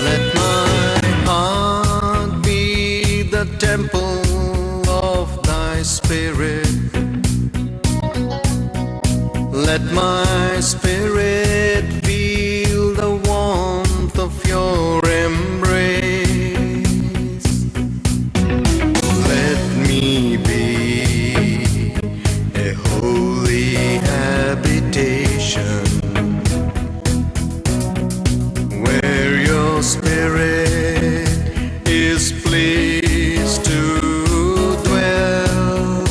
Let my heart be the temple of thy spirit. Let my spirit feel the warmth of your embrace. Let me be a holy habitation where your spirit is pleased to dwell.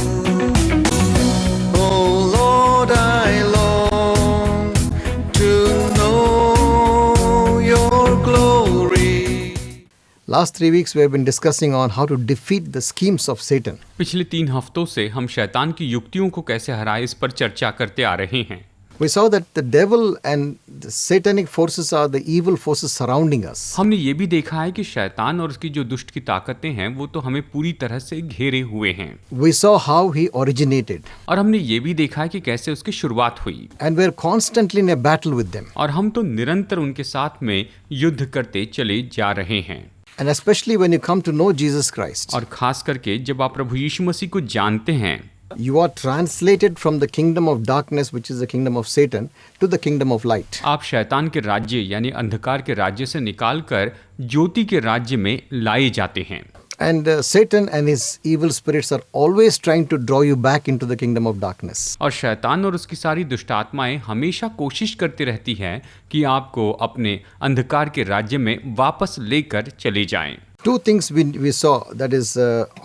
Oh Lord, I long to know your glory. Last 3 weeks we have been discussing on how to defeat the schemes of Satan. पिछले 3 हफ्तों से हम शैतान की युक्तियों को कैसे हराए इस पर चर्चा करते आ रहे हैं। We saw that the devil and the satanic forces are the evil forces surrounding us. हमने ये भी देखा है कि शैतान और उसकी जो दुष्ट की ताकतें हैं वो तो हमें पूरी तरह से घेरे हुए हैं। We saw how he originated और हमने ये भी देखा है कि कैसे उसकी शुरुआत हुई and we're constantly in a battle with them. और हम तो निरंतर उनके साथ में युद्ध करते चले जा रहे हैं। And especially when you come to know Jesus Christ, और खास करके जब आप प्रभु यीशु मसीह को जानते हैं you are translated from the kingdom of darkness, which is the kingdom of Satan, to the kingdom of light. आप शैतान के राज्य यानी अंधकार के राज्य से निकालकर ज्योति के राज्य में लाए जाते हैं। And Satan and his evil spirits are always trying to draw you back into the kingdom of darkness. और शैतान और उसकी सारी दुष्ट आत्माएं हमेशा कोशिश करती रहती है कि आपको अपने अंधकार के राज्य में वापस लेकर चले जाएं। Two things we saw, that is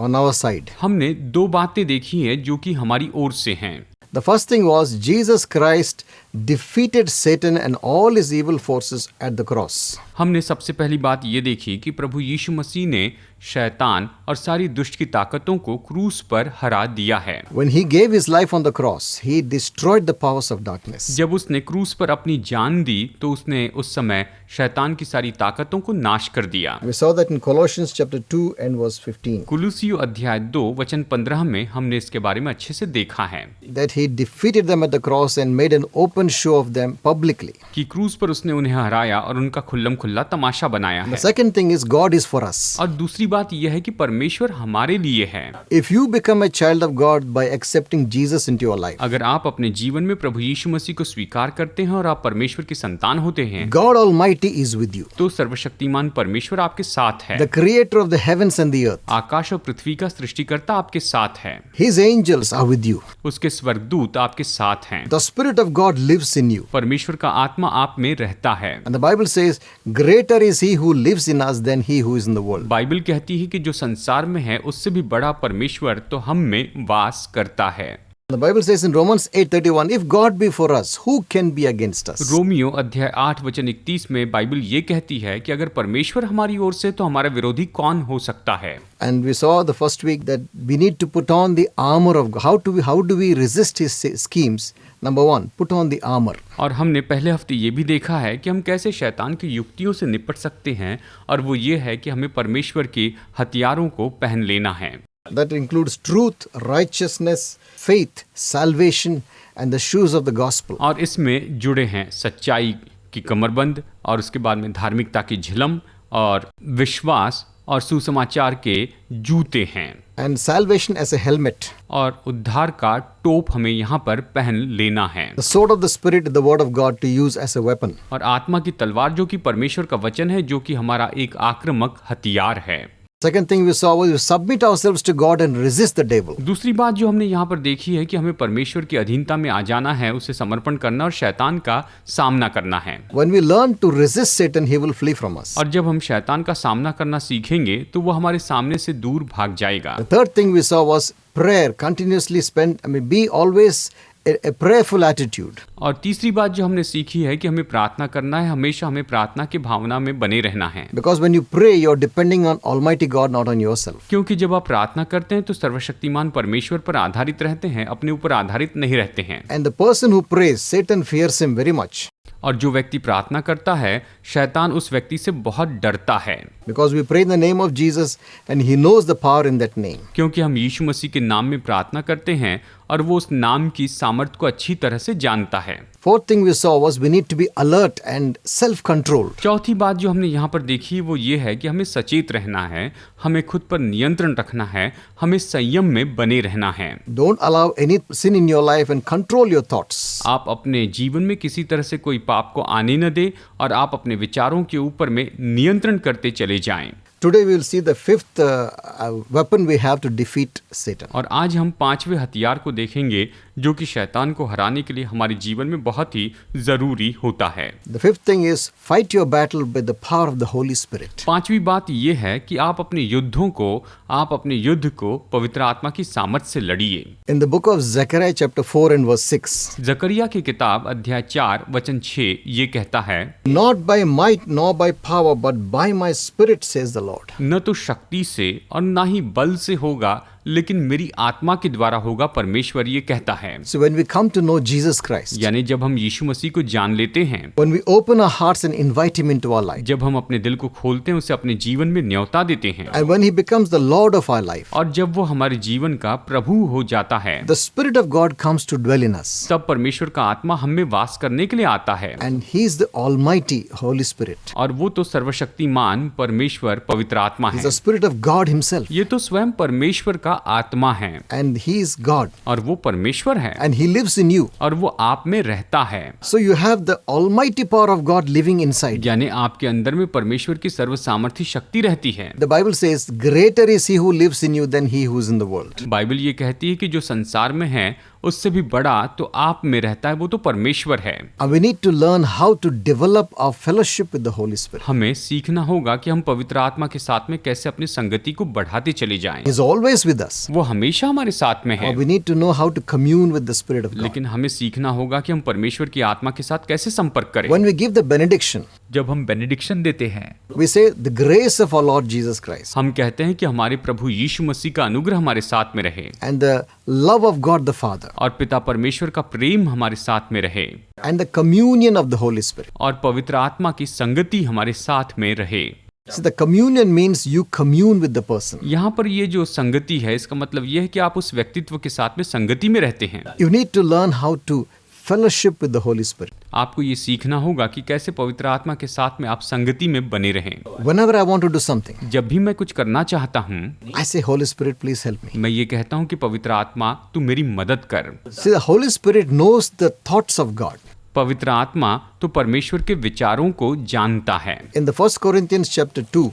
on our side. हमने 2 बातें देखी हैं जो कि हमारी ओर से हैं। The first thing was Jesus Christ defeated Satan and all his evil forces at the cross. हमने सबसे पहली बात ये देखी कि प्रभु यीशु मसीह ने शैतान और सारी दुष्ट की ताकतों को क्रूस पर हरा दिया है। When he gave his life on the cross, he destroyed the powers of darkness. जब उसने क्रूस पर अपनी जान दी तो उसने उस समय शैतान की सारी ताकतों को नाश कर दिया। We saw that in Colossians chapter 2 and verse 15. कुलुसियों अध्याय 2 वचन 15 में हमने इसके बारे में अच्छे से देखा है That he defeated them at the cross and made an open show of them publicly. कि क्रूस पर उसने उन्हें हराया और उनका खुल्लम खुल्ला तमाशा बनाया The है। second thing is God is for us. और दूसरी बात यह है कि परमेश्वर हमारे लिए है। If you become a child of God by accepting Jesus into your life, अगर आप अपने जीवन में प्रभु यीशु मसीह को स्वीकार करते हैं और आप परमेश्वर की संतान होते हैं God Almighty is with you. तो सर्वशक्तिमान परमेश्वर आपके साथ है। The creator of the heavens and the earth. आकाश और पृथ्वी का सृष्टिकर्ता आपके साथ है। His angels are with you. उसके स्वर्गदूत आपके साथ हैं। The Spirit of God lives in you. परमेश्वर का आत्मा आप में रहता है। And the Bible says, greater is he who lives in us than he who is in the world. Bible कहती है कि जो संसार में है उससे भी बड़ा परमेश्वर तो हम में वास करता है। The Bible says in Romans 8:31, if God be for us, who can be against us? Romeo अध्याय 8 वचन 31 में बाइबल ये कहती है कि अगर परमेश्वर हमारी ओर से तो हमारा विरोधी कौन हो सकता है। And we saw the first week that we need to put on the armor of God. How do we resist his schemes? Number 1, put on the armor. और हमने पहले हफ्ते ये भी देखा है कि हम कैसे शैतान की युक्तियों से निपट सकते हैं और वो ये है कि हमें परमेश्वर के हथियारों को पहन लेना है। That includes truth, righteousness, faith, salvation, and the shoes of the gospel. और इसमें जुड़े हैं सच्चाई की कमरबंद और उसके बाद में धार्मिकता की झिलम और विश्वास और सुसमाचार के जूते हैं। And salvation as a helmet. और उद्धार का टोप हमें यहाँ पर पहन लेना है। The sword of the Spirit, the word of God, to use as a weapon. और आत्मा की तलवार जो कि परमेश्वर का वचन है जो कि हमारा एक आक्रामक हथियार है। Second thing we saw was we submit ourselves to God and resist the devil. दूसरी बात जो हमने यहाँ पर देखी है कि हमें परमेश्वर की अधीनता में आ जाना है, उसे समर्पण करना और शैतान का सामना करना है। When we learn to resist Satan, he will flee from us. और जब हम शैतान का सामना करना सीखेंगे तो वो हमारे सामने से दूर भाग जाएगा। The third thing we saw was prayer. Continuously be always a prayerful attitude. और तीसरी बात जो हमने सीखी है कि हमें प्रार्थना करना है, हमेशा हमें प्रार्थना की भावना में बने रहना है। Because when you pray, you're depending on Almighty God, not on yourself. क्योंकि जब आप प्रार्थना करते हैं तो सर्वशक्तिमान परमेश्वर पर आधारित रहते हैं, अपने ऊपर आधारित नहीं रहते हैं। And the person who prays, Satan fears him very much. और जो व्यक्ति प्रार्थना करता है, शैतान उस व्यक्ति से बहुत डरता है। Because we pray in the name of Jesus and he knows the power in that name. क्योंकि हम यीशु मसीह के नाम में प्रार्थना करते हैं और वो उस नाम की सामर्थ को अच्छी तरह से जानता है। Fourth thing we saw was we need to be alert and self-controlled. चौथी बात जो हमने यहाँ पर देखी वो ये है कि हमें सचेत रहना है, हमें खुद पर नियंत्रण रखना है, हमें संयम में बने रहना है। Don't allow any sin in your life and control your thoughts. आप अपने जीवन में किसी तरह से कोई पाप को आने न दे और आप अपने विचारों के ऊपर में नियंत्रण करते चले जाएं। Today we will see the fifth weapon we have to defeat Satan. और आज हम पांचवें हथियार को देखेंगे जो कि शैतान को हराने के लिए हमारे जीवन में बहुत ही जरूरी होता है। The fifth thing is fight your battle with the power of the Holy Spirit. पांचवी बात यह है कि आप अपने अपने युद्ध को पवित्र आत्मा की सामर्थ्य से लड़िए। In the book of Zechariah chapter 4 and verse 6. जकरिया की किताब अध्याय 4 वचन 6 ये कहता है, Not by might nor by power but by my spirit says the Lord. न तो शक्ति से और न ही बल से होगा लेकिन मेरी आत्मा के द्वारा होगा, परमेश्वर ये कहता है। So when we come to know Jesus Christ, यानी जब हम यीशु मसीह को जान लेते हैं, when we open our hearts and invite him into our life, जब हम अपने दिल को खोलते हैं, उसे अपने जीवन में न्योता देते हैं, and when he becomes the Lord of our life, और जब वो हमारे जीवन का प्रभु हो जाता है, the Spirit of God comes to dwell in us. तब परमेश्वर का आत्मा हम में वास करने के लिए आता है। And he is the Almighty Holy Spirit. और वो तो सर्वशक्तिमान परमेश्वर पवित्र आत्मा He is है। the Spirit of God himself. ये तो स्वयं परमेश्वर का आत्मा है And he is God. और वो परमेश्वर है And he lives in you. और वो आप में रहता है। So you have the almighty power of God living inside. यानी आपके अंदर में परमेश्वर की सर्व सामर्थ्य शक्ति रहती है। The Bible says, greater is he who lives in you than he who is in the world. Bible ये कहती है कि जो संसार में है उससे भी बड़ा तो आप में रहता है, वो तो परमेश्वर है। And we need to learn how to develop our fellowship with the Holy Spirit. हमें सीखना होगा कि हम पवित्र आत्मा के साथ में कैसे अपनी संगति को बढ़ाते चले जाएं। He is always with us. वो हमेशा हमारे साथ में है, We need to know how to commune with the Spirit of God. लेकिन हमें सीखना होगा कि हम परमेश्वर की आत्मा के साथ कैसे संपर्क करें। When we give the benediction, जब हम बेनेडिक्शन देते हैं, we say the grace of our Lord Jesus Christ हम कहते हैं कि हमारे प्रभु यीशु मसीह का अनुग्रह हमारे साथ में रहे and the love of God the Father और पिता परमेश्वर का प्रेम हमारे साथ में रहे and the communion of the Holy Spirit. और पवित्र आत्मा की संगति हमारे साथ में रहे। See, the communion means you commune with the person. यहाँ पर ये जो संगति है, इसका मतलब ये है कि आप उस व्यक्तित्व के साथ में संगति में रहते हैं। You need to learn how to fellowship with the Holy Spirit. आपको ये सीखना होगा कि कैसे पवित्र आत्मा के साथ में आप संगति में बने रहें। Whenever I want to do something, जब भी मैं कुछ करना चाहता हूँ, I say, Holy Spirit, please help me. मैं ये कहता हूँ कि पवित्र आत्मा तू मेरी मदद कर। See, the Holy Spirit knows the thoughts of God. पवित्र आत्मा तो परमेश्वर के विचारों को जानता है। In the 1 Corinthians chapter 2,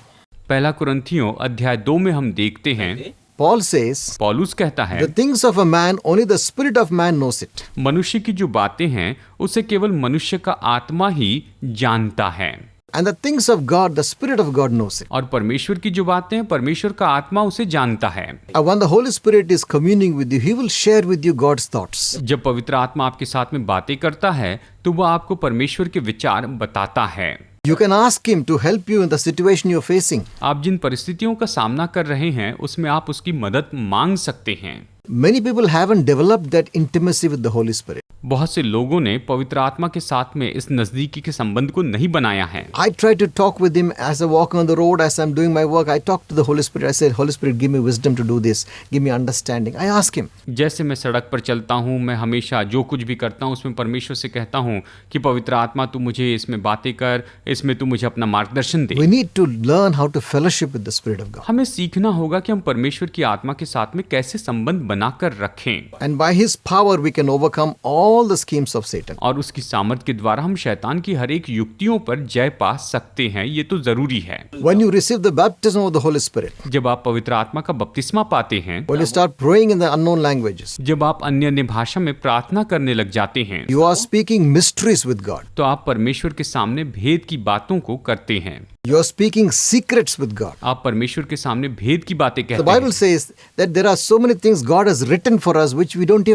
पहला कुरिन्थियों अध्याय 2 में हम देखते हैं, Paul says, पौलुस कहता है, the things of a man, only the Spirit of man knows it. मनुष्य की जो बातें हैं उसे केवल मनुष्य का आत्मा ही जानता है, And the things of God, the Spirit of God knows it. और परमेश्वर की जो बातें हैं परमेश्वर का आत्मा उसे जानता है। And when the Holy Spirit is communing with you, He will share with you God's thoughts. जब पवित्र आत्मा आपके साथ में बातें करता है तो वह आपको परमेश्वर के विचार बताता है। You can ask Him to help you in the situation you're facing. आप जिन परिस्थितियों का सामना कर रहे हैं उसमें आप उसकी मदद मांग सकते हैं। Many people haven't developed that intimacy with the Holy Spirit. बहुत से लोगों ने पवित्र आत्मा के साथ में इस नजदीकी के संबंध को नहीं बनाया है। I try to talk with Him as I walk on the road, as I'm doing my work. I talk to the Holy Spirit. I say, Holy Spirit, give me wisdom to do this. Give me understanding. I ask Him. जैसे मैं सड़क पर चलता हूँ, मैं हमेशा जो कुछ भी करता हूँ उसमें परमेश्वर से कहता हूँ कि पवित्र आत्मा तू मुझे इसमें बातें कर, इसमें तू मुझे अपना मार्गदर्शन दे। We need to learn how to fellowship with the Spirit of God. हमें सीखना होगा कि हम परमेश्वर की आत्मा के साथ में कैसे संबंध बनाकर रखें, And by His power, we can overcome all the schemes of Satan. और उसकी सामर्थ के द्वारा हम शैतान की हर एक युक्तियों पर जय पा सकते हैं। ये तो जरूरी है। When you receive the baptism of the Holy Spirit, जब आप पवित्र आत्मा का बपतिस्मा पाते हैं, when you start praying in the unknown languages, जब आप अन्य अन्य भाषा में प्रार्थना करने लग जाते हैं, you are speaking mysteries with God. तो आप परमेश्वर के सामने भेद की बातों को करते हैं। You are speaking secrets with God. आप परमेश्वर के सामने भेद की बातें The कहते Bible हैं। says that there are so many things God has written for us which we don't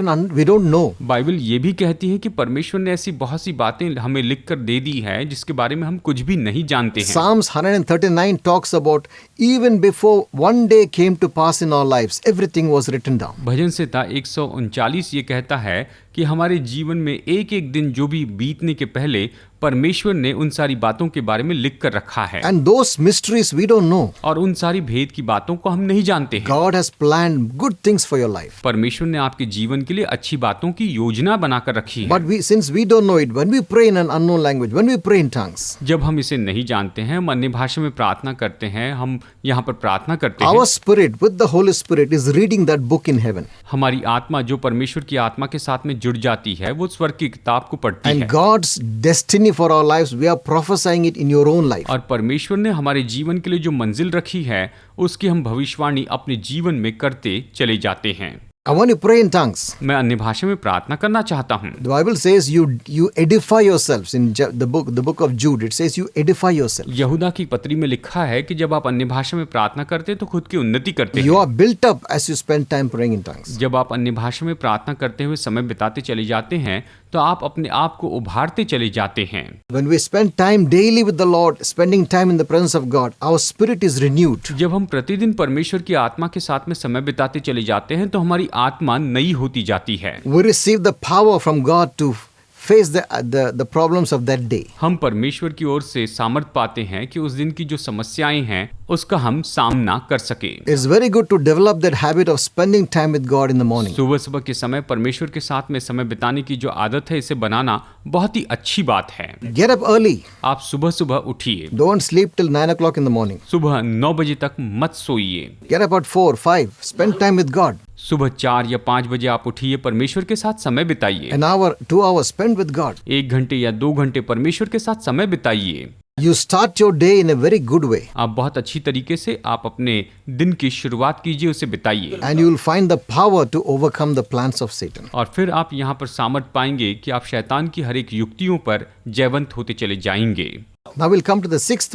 know. Bible ये भी कहती है कि परमेश्वर ने ऐसी बहुत सी बातें हमें लिख कर दे दी है जिसके बारे में हम कुछ भी नहीं जानते हैं। Psalms 139 talks about even before one day came to pass in our lives, everything was written down. भजन संहिता 139 ये कहता है कि हमारे जीवन में एक एक दिन जो भी बीतने के पहले परमेश्वर ने उन सारी बातों के बारे में लिख कर रखा है, And those mysteries we don't know. और उन सारी भेद की बातों को हम नहीं जानते हैं। God has planned good things for your life. परमेश्वर ने आपके जीवन के लिए अच्छी बातों की योजना बनाकर रखी है। But since we don't know it, when we pray in an unknown language, when we pray in tongues, जब हम इसे नहीं जानते हैं, हम अन्य भाषा में प्रार्थना करते हैं, हम यहाँ पर प्रार्थना करते हैं, our spirit with the Holy Spirit is reading that book in heaven. हमारी आत्मा जो परमेश्वर की आत्मा के साथ में जुड़ जाती है, वो स्वर्ग की किताब को पढ़ती And है। God's destiny for our lives, we are prophesying it in your own life. और परमेश्वर ने हमारे जीवन के लिए जो मंजिल रखी है, उसकी हम भविष्यवाणी अपने जीवन में करते चले जाते हैं। I want to pray in tongues. मैं अन्य भाषा में प्रार्थना करना चाहता हूँ। The Bible says you edify yourselves in the book of Jude. It says you edify yourself. यहूदा की पत्री में लिखा है कि जब आप अन्य भाषा में प्रार्थना करते हैं तो खुद की उन्नति करते You हैं। are built up as you spend time praying in tongues. जब आप अन्य भाषा में प्रार्थना करते हुए समय बिताते चले जाते हैं तो आप अपने आप को उभारते चले जाते हैं। When we spend time daily with the Lord, spending time in the presence of God, our spirit is renewed. जब हम प्रतिदिन परमेश्वर की आत्मा के साथ में समय बिताते चले जाते हैं तो हमारी आत्मा नई होती जाती है। We receive the power from God to face the problems of that day. हम परमेश्वर की ओर से सामर्थ पाते हैं कि उस दिन की जो समस्याएं हैं उसका हम सामना कर सके। It's very good to develop that habit of spending time with God in the morning. सुबह सुबह के समय परमेश्वर के साथ में समय बिताने की जो आदत है, इसे बनाना बहुत ही अच्छी बात है। Get up early. आप सुबह सुबह उठिए, Don't sleep till 9 o'clock in the morning. सुबह 9 बजे तक मत सोइए। Get up at 4, 5. Spend time with God. सुबह 4 या 5 बजे आप उठिए, परमेश्वर के साथ समय बिताइए। An hour, 2 hours spent with God. 1 घंटे या 2 घंटे परमेश्वर के साथ समय बिताइए। You start your day in a very good way. आप बहुत अच्छी तरीके से आप अपने दिन की शुरुआत कीजिए, उसे बिताइए, And you will find the power to overcome the plans of Satan. और फिर आप यहाँ पर सामर्थ पाएंगे कि आप शैतान की हर एक युक्तियों पर जयवंत होते चले जाएंगे। Now we'll come to the sixth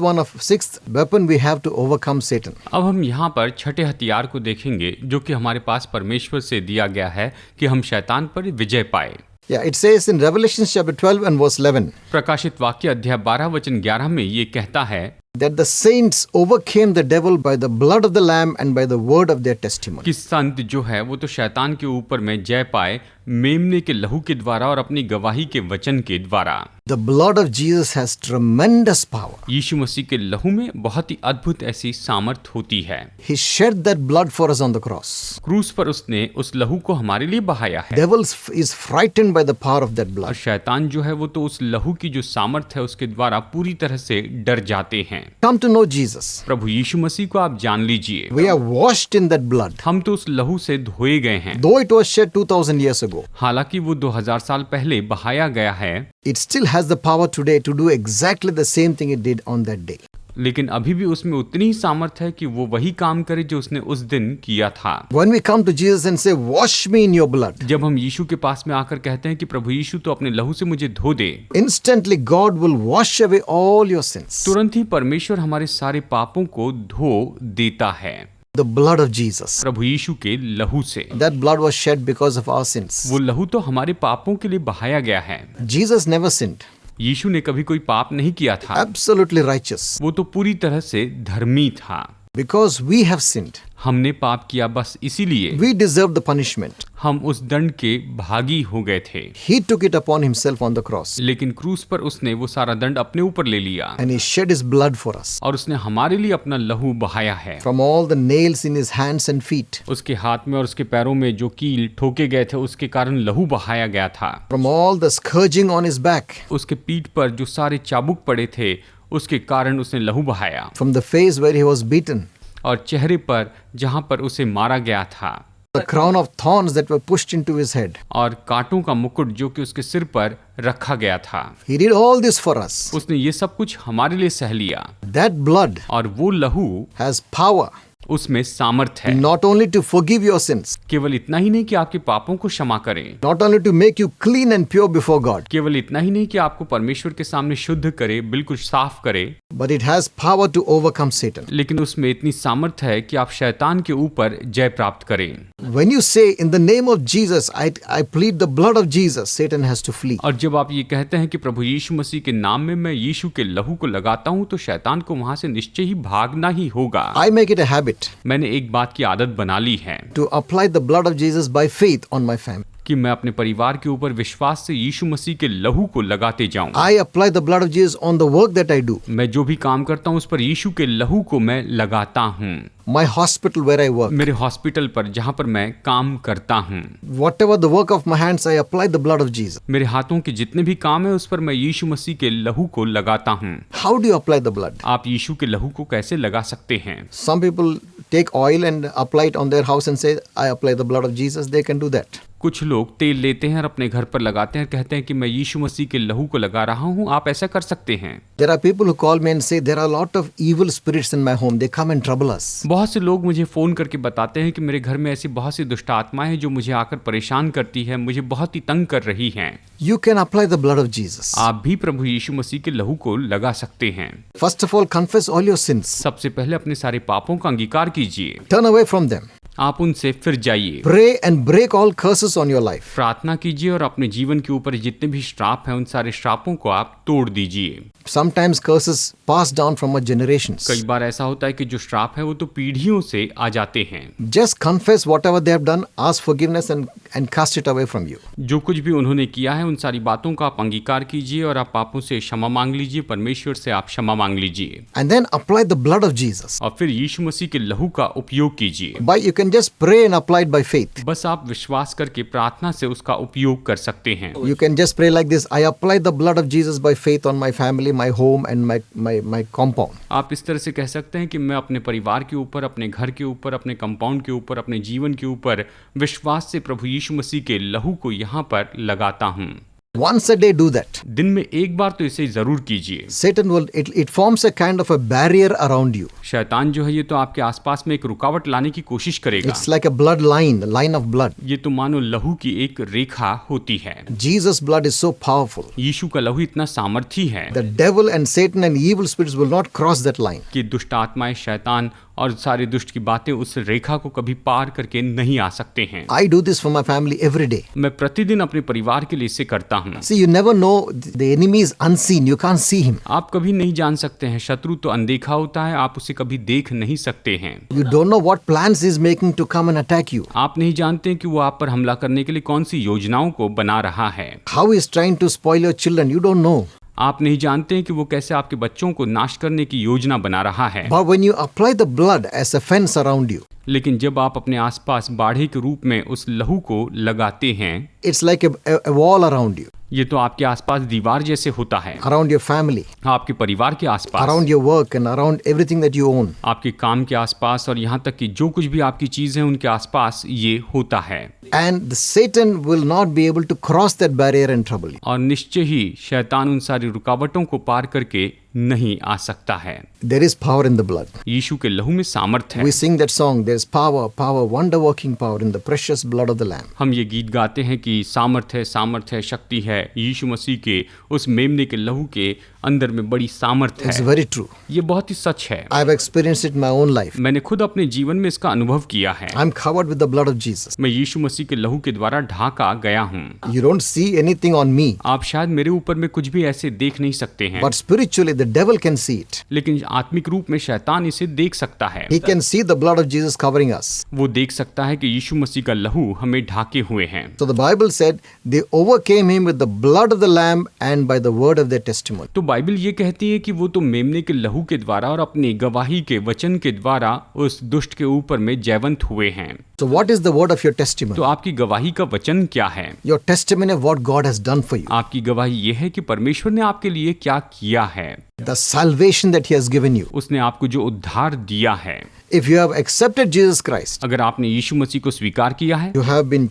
weapon we have to overcome Satan. अब हम यहाँ पर छठे हथियार को देखेंगे जो कि हमारे पास परमेश्वर से दिया गया है कि हम शैतान पर विजय पाए। Yeah, it says in Revelation chapter 12 and verse 11 प्रकाशित वाक्य अध्याय 12 वचन 11 में ये कहता है that the saints overcame the devil by the blood of the lamb and by the word of their testimony. कि संत जो है वो तो शैतान के ऊपर में जय पाए मेमने के लहू के द्वारा और अपनी गवाही के वचन के द्वारा। The blood of Jesus has tremendous power. यीशु मसीह के लहू में बहुत ही अद्भुत ऐसी सामर्थ होती है। He shed that blood for us on the cross. क्रूस पर उसने उस लहू को हमारे लिए बहाया है। Devil is frightened by the power of that और blood. शैतान जो है वो तो उस लहू की जो सामर्थ है उसके द्वारा पूरी तरह से डर जाते हैं। Come to know Jesus. प्रभु यीशु मसीह को आप जान लीजिए, We are washed in that blood. हम तो उस लहू से धोए गए हैं। Though it was shed 2000 years ago, हालांकि वो 2000 साल पहले बहाया गया है, it still has the power today to do exactly the same thing it did on that day. लेकिन अभी भी उसमें उतनी ही सामर्थ है कि वो वही काम करे जो उसने उस दिन किया था। When we come to Jesus and say, wash me in your blood, जब हम यीशु के पास में आकर कहते हैं कि प्रभु यीशु तो अपने लहू से मुझे धो दे, instantly God will wash away all your sins. तुरंत ही परमेश्वर हमारे सारे पापों को धो देता है The blood of Jesus. प्रभु यीशु के लहू से। That blood was shed because of our sins. वो लहू तो हमारे पापों के लिए बहाया गया है। Jesus never sinned. यीशु ने कभी कोई पाप नहीं किया था। Absolutely righteous. वो तो पूरी तरह से धर्मी था। Because we have sinned, हमने पाप किया बस इसीलिए we deserve the punishment. हम उस दंड के भागी हो गए थे। He took it upon himself on the cross. लेकिन क्रूस पर उसने वो सारा दंड अपने ऊपर ले लिया And he shed his blood for us. और उसने हमारे लिए अपना लहू बहाया है। From all the nails in his hands and feet. उसके हाथ में और उसके पैरों में जो कील ठोके गए थे उसके कारण लहू बहाया गया था। From all the scourging on his back. उसके पीठ पर जो सारे चाबुक पड़े थे उसके कारण उसने लहू बहाया। From the face where he was beaten. और चेहरे पर जहां पर उसे मारा गया था। The crown of thorns that were pushed into his head. और कांटों का मुकुट जो कि उसके सिर पर रखा गया था। He did all this for us. उसने ये सब कुछ हमारे लिए सह लिया। That blood और वो लहू has power उसमें सामर्थ है। not only to forgive your sins, केवल इतना ही नहीं कि आपके पापों को क्षमा करें, not only to make you clean and pure before God, केवल इतना ही नहीं कि आपको परमेश्वर के सामने शुद्ध करे, बिल्कुल साफ करे, but it has power to overcome Satan. लेकिन उसमें इतनी सामर्थ है कि आप शैतान के ऊपर जय प्राप्त करें। When you say in the name of Jesus, I plead the blood of Jesus, Satan has to flee. और जब आप ये कहते हैं कि प्रभु यीशु मसीह के नाम में मैं यीशु के लहू को लगाता हूं तो शैतान को वहां से निश्चय ही भागना ही होगा। I make it a habit मैंने एक बात की आदत बना ली है to apply the blood of Jesus by faith on my family. कि मैं अपने परिवार के ऊपर विश्वास से यीशु मसीह के लहू को लगाते जाऊं। I apply the blood of Jesus on the work that I do. मैं जो भी काम करता हूं उस पर यीशु के लहू को मैं लगाता हूं। My hospital where I work. मेरे हॉस्पिटल पर जहां पर मैं काम करता हूं, Whatever the work of my hands, I apply the blood of Jesus. मेरे हाथों के जितने भी काम है उस पर मैं यीशु मसीह के लहू को लगाता हूं। How do you apply the blood? आप यीशु के लहू को कैसे लगा सकते हैं? Some people take oil and apply it on their house and say, I apply the blood of Jesus. They can do that. कुछ लोग तेल लेते हैं और अपने घर पर लगाते हैं, कहते हैं कि मैं यीशु मसीह के लहू को लगा रहा हूं। आप ऐसा कर सकते हैं। There are people who call me and say, there are a lot of evil spirits in my home. They come and trouble us. बहुत से लोग मुझे फोन करके बताते हैं कि मेरे घर में ऐसी बहुत सी दुष्ट आत्माएं हैं जो मुझे आकर परेशान करती है, मुझे बहुत ही तंग कर रही हैं। You can apply the blood of Jesus. आप भी प्रभु यीशु मसीह के लहू को लगा सकते हैं। First of all, confess all your sins. सबसे पहले अपने सारे पापों का अंगीकार कीजिए, Turn away from them. आप उनसे फिर जाइए। Pray and break all curses on your life. प्रार्थना कीजिए और अपने जीवन के ऊपर जितने भी श्राप हैं उन सारे श्रापों को आप तोड़ दीजिए। Sometimes curses pass down from our generations. कई बार ऐसा होता है कि जो श्राप है वो तो पीढ़ियों से आ जाते हैं। Just confess whatever they have done, ask forgiveness and cast it away from you. जो कुछ भी उन्होंने किया है उन सारी बातों का आप अंगीकार कीजिए और आप पापों से क्षमा मांग लीजिए, परमेश्वर से आप क्षमा मांग लीजिए। And then apply the blood of Jesus. और फिर यीशु मसीह के लहू का उपयोग कीजिए। You can just pray and apply it by faith. बस आप विश्वास करके प्रार्थना से उसका उपयोग कर सकते हैं। You can just pray like this, I apply the blood of Jesus by faith on my family, my home and my compound. आप इस तरह से कह सकते हैं कि मैं अपने परिवार के ऊपर, अपने घर के ऊपर, अपने कंपाउंड के ऊपर, अपने जीवन के ऊपर विश्वास से प्रभु यीशु मसीह के लहू को यहाँ पर लगाता हूँ। Once a day do that. दिन में एक बार तो इसे जरूर कीजिए। Satan will, it forms a kind of a barrier around you. शैतान जो है ये तो आपके आसपास में एक रुकावट लाने की कोशिश करेगा। It's like a blood line, a line of blood. ये तो मानो लहू की एक रेखा होती है। Jesus' blood is so powerful. यीशु का लहू इतना सामर्थी है The devil and Satan and evil spirits will not cross that line. कि दुष्ट आत्माएं, शैतान और सारे दुष्ट की बातें उस रेखा को कभी पार करके नहीं आ सकते हैं। I do this for my family every day. मैं प्रतिदिन अपने परिवार के लिए इसे करता हूँ। See, you never know, the enemy is unseen. You can't see him. आप कभी नहीं जान सकते हैं, शत्रु तो अनदेखा होता है, आप उसे कभी देख नहीं सकते हैं। You don't know what plans he's making to come and attack you. आप नहीं जानते कि वो आप पर हमला करने के लिए कौन सी योजनाओं को बना रहा है। How he's trying to spoil your children. You don't know. आप नहीं जानते कि वो कैसे आपके बच्चों को नाश करने की योजना बना रहा है। But when you apply the blood as a fence around you, लेकिन जब आप अपने आसपास बाढ़े के रूप में उस लहू को लगाते हैं, it's like a wall around you, ये तो आपके आसपास दीवार जैसे होता है। around your family, आपके परिवार के आसपास, around your work and around everything that you own. आपके काम के आसपास और यहाँ तक कि जो कुछ भी आपकी चीज है उनके आसपास ये होता है। And the Satan will not be able to cross that barrier and trouble you. और निश्चय ही शैतान उन सारी रुकावटों को पार करके नहीं आ सकता है। There is power in the blood. यीशु के लहू में सामर्थ है। We sing that song, there is power, wonder working power in the precious blood of the Lamb. हम ये गीत गाते हैं कि सामर्थ है, शक्ति है यीशु मसीह के उस मेमने के लहू के अंदर में बड़ी सामर्थ It's है। very true. ये बहुत ही सच है। I've experienced it in my own life. मैंने खुद अपने जीवन में इसका अनुभव किया है। I'm covered with the blood of Jesus. मैं यीशु मसीह के लहू के द्वारा ढाका गया हूँ। You don't see anything on me, आप शायद मेरे ऊपर में कुछ भी ऐसे देख नहीं सकते हैं, but spiritually the devil can see it. लेकिन आत्मिक रूप में शैतान इसे देख सकता है। He can see the blood of Jesus covering us. वो देख सकता है कि यीशु मसीह का लहू हमें ढाके हुए हैं। So the Bible said they overcame him with the blood of the Lamb and by the word of their testimony. तो बाइबल ये कहती है कि वो तो मेमने के लहू के द्वारा और अपनी गवाही के वचन के द्वारा उस दुष्ट के ऊपर में जयवंत हुए हैं। So what is the word of your testimony? तो आपकी गवाही का वचन क्या है? Your testimony of what God has done for you. आपकी गवाही ये है कि परमेश्वर ने आपके लिए क्या किया है, The salvation that he has given you. उसने आपको जो उद्धार दिया है। If you have accepted Jesus Christ, अगर आपने यीशु मसीह को स्वीकार किया है you have been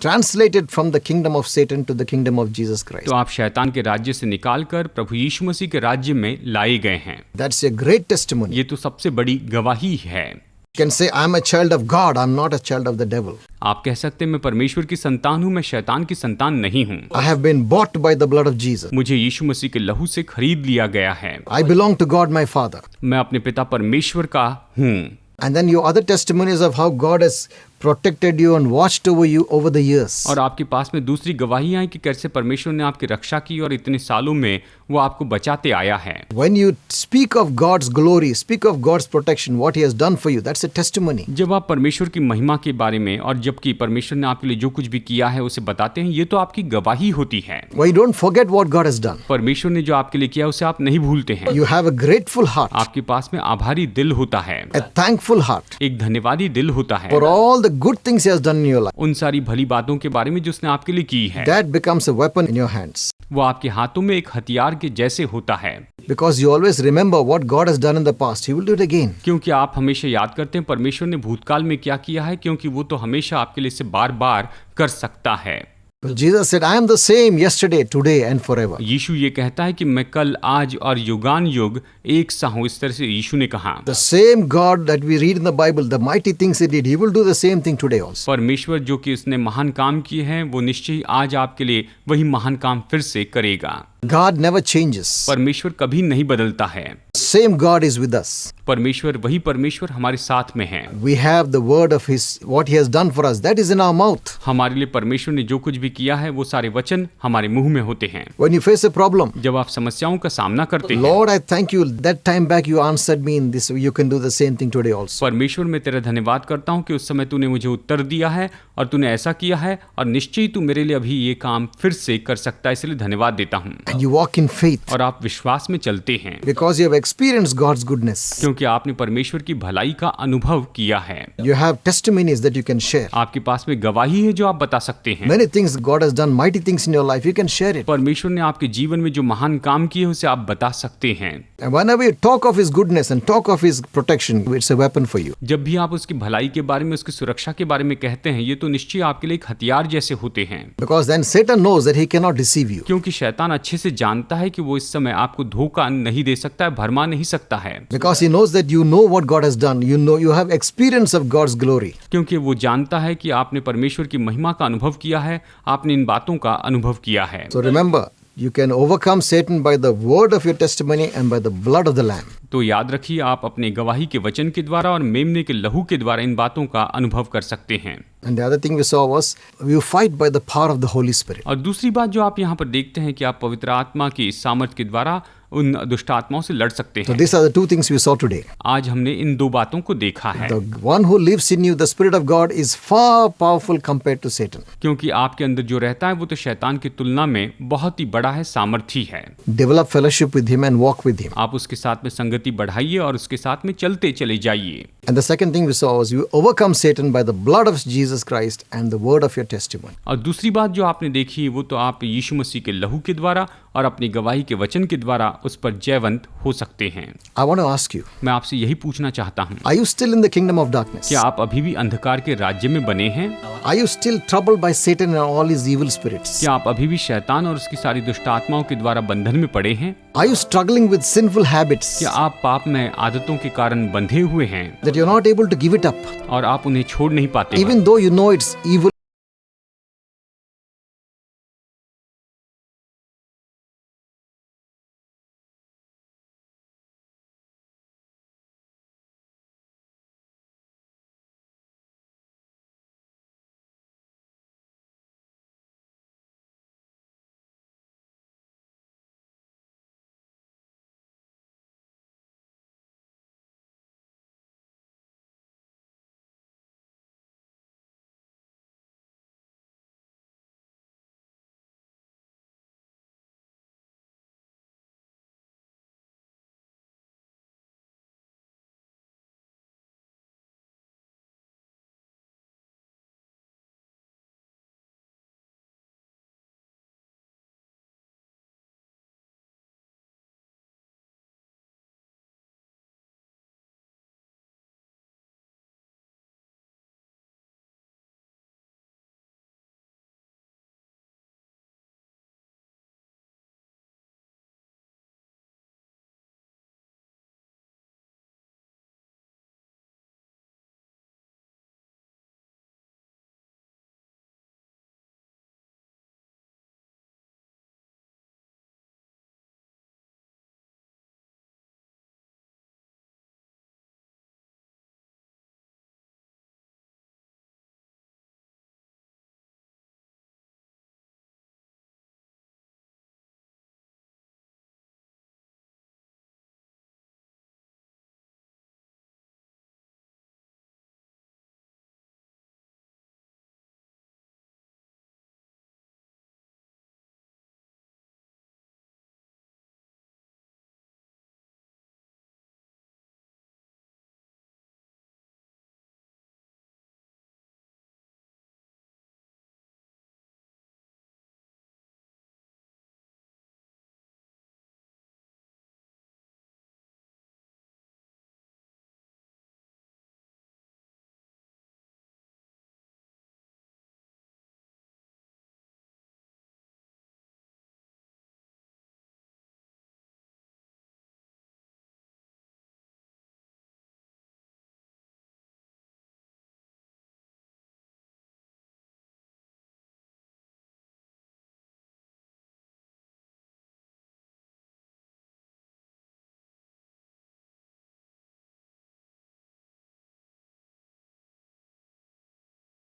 translated from the kingdom of Satan to the kingdom of Jesus Christ. तो आप शैतान के राज्य से निकालकर प्रभु यीशु मसीह के राज्य में लाए गए हैं। That's a great testimony. ये तो सबसे बड़ी गवाही है। You can say, I'm a child of God, I'm not a child of the devil. आप कह सकते हैं मैं परमेश्वर की संतान हूँ, मैं शैतान की संतान नहीं हूँ। I have been bought by the blood of Jesus. मुझे यीशु मसीह के लहू से खरीद लिया गया है। I belong to God my Father. मैं अपने पिता परमेश्वर का हूँ। And then your other testimonies of how God has protected you and watched over you over the years. और आपके पास में दूसरी गवाही आई कि कैसे परमेश्वर ने आपकी रक्षा की और इतने सालों में वो आपको बचाते आया है। When you speak of God's glory, speak of God's protection, what He has done for you, that's a testimony. जब आप परमेश्वर की महिमा के बारे में और जबकि परमेश्वर ने आपके लिए जो कुछ भी किया है उसे बताते हैं, ये तो आपकी गवाही होती है। Why you don't forget what God has done. परमेश्वर ने जो आपके लिए किया उसे आप नहीं भूलते हैं। You have a grateful heart, आपके पास में आभारी दिल होता है, a thankful heart एक धन्यवादी दिल होता है for all the good things He has done in your life. उन सारी भली बातों के बारे में जो उसने आपके लिए की है। That becomes a weapon in your hands. वो आपके हाथों में एक हथियार के जैसे होता है, Because you always remember what God has done in the past. He will do it again. क्योंकि आप हमेशा याद करते हैं परमेश्वर ने भूतकाल में क्या किया है, क्योंकि वो तो हमेशा आपके लिए इसे बार बार कर सकता है। Well, Jesus said, I am the same yesterday, today and forever. यीशु ये कहता है कि मैं कल, आज और युगान युग एक सा हूँ। इस तरह से यीशु ने कहा। The same God that we read in the Bible, the mighty things He did, He will do the same thing today also. परमेश्वर जो कि उसने महान काम किए हैं वो निश्चय ही आज आपके लिए वही महान काम फिर से करेगा। God never changes. परमेश्वर कभी नहीं बदलता है। Same God is with us. परमेश्वर वही परमेश्वर हमारे साथ में है। We have the word of His, what He has done for us, that is in our mouth. हमारे लिए परमेश्वर ने जो कुछ भी किया है वो सारे वचन हमारे मुंह में होते हैं। When you face a problem, जब आप समस्याओं का सामना करते हैं, Lord, I thank you. That time back you answered me in this. You can do the same thing today also. परमेश्वर मैं तेरा धन्यवाद करता हूँ कि उस समय तूने मुझे उत्तर दिया है और तूने ऐसा किया है और निश्चय तू मेरे लिए अभी ये काम फिर से कर सकता है, इसलिए धन्यवाद देता हूँ। And you walk in faith और आप विश्वास में चलते हैं because you have experienced God's goodness. क्योंकि आपने परमेश्वर की भलाई का अनुभव किया है। You have testimonies that you can share. आपके पास में गवाही है जो आप बता सकते हैं। Many things God has done, mighty things in your life, you can share it. परमेश्वर ने आपके जीवन में जो महान काम किए उसे आप बता सकते हैं। And whenever you talk of His goodness and talk of His protection, it's a weapon for you. जब भी आप उसकी भलाई के बारे में, उसकी सुरक्षा के बारे में कहते हैं, ये तो निश्चय आपके लिए एक हथियार जैसे होते हैं। Because then Satan knows that he cannot deceive you. क्योंकि शैतान अच्छे से जानता है कि वो इस समय आपको धोखा नहीं दे सकता है, भरमा नहीं सकता है। Because he knows that you know what God has done. You know you have experience of God's glory. क्योंकि वो जानता है कि आपने परमेश्वर की महिमा का अनुभव किया है, आपने इन बातों का अनुभव किया है। So remember, you can overcome Satan by the word of your testimony and by the blood of the Lamb. तो याद रखिए, आप अपने गवाही के वचन के द्वारा और मेमने के लहू के द्वारा इन बातों का अनुभव कर सकते हैं। And the other thing we saw was you fight by the power of the Holy Spirit. और दूसरी बात जो आप यहाँ पर देखते हैं कि आप पवित्र आत्मा की सामर्थ के द्वारा उन दुष्ट आत्माओं से लड़ सकते So हैं। these are the two things we saw today. आज हमने इन दो बातों को देखा है। The one who lives in you, the Spirit of God, is far powerful compared to Satan. क्योंकि आपके अंदर जो रहता है वो तो शैतान की तुलना में बहुत ही बड़ा है, सामर्थी है। Develop fellowship with him and walk with him. आप उसके साथ में संगति बढ़ाइए और उसके साथ में चलते चले जाइए। And the second thing we saw was you overcome Satan by the blood of Jesus Christ and the word of your testimony. और दूसरी बात जो आपने देखी वो तो आप यीशु मसीह के लहू के द्वारा और अपनी गवाही के वचन के द्वारा उस पर जयवंत हो सकते हैं। I want to ask you, मैं आपसे यही पूछना चाहता हूँ, are you still in the kingdom of darkness? क्या आप अभी भी अंधकार के राज्य में बने हैं? Are you still troubled by Satan and all his evil spirits? क्या आप अभी भी शैतान और उसकी सारी दुष्ट आत्माओं के द्वारा बंधन में पड़े हैं? Are you struggling with sinful habits क्या आप पाप में आदतों के कारण बंधे हुए हैं that you're not able to give it up, और आप उन्हें छोड़ नहीं पाते हैं? even though you know it's evil?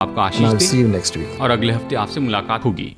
आपका And I'll Ashish see they you next week. और अगले हफ्ते आपसे मुलाकात होगी।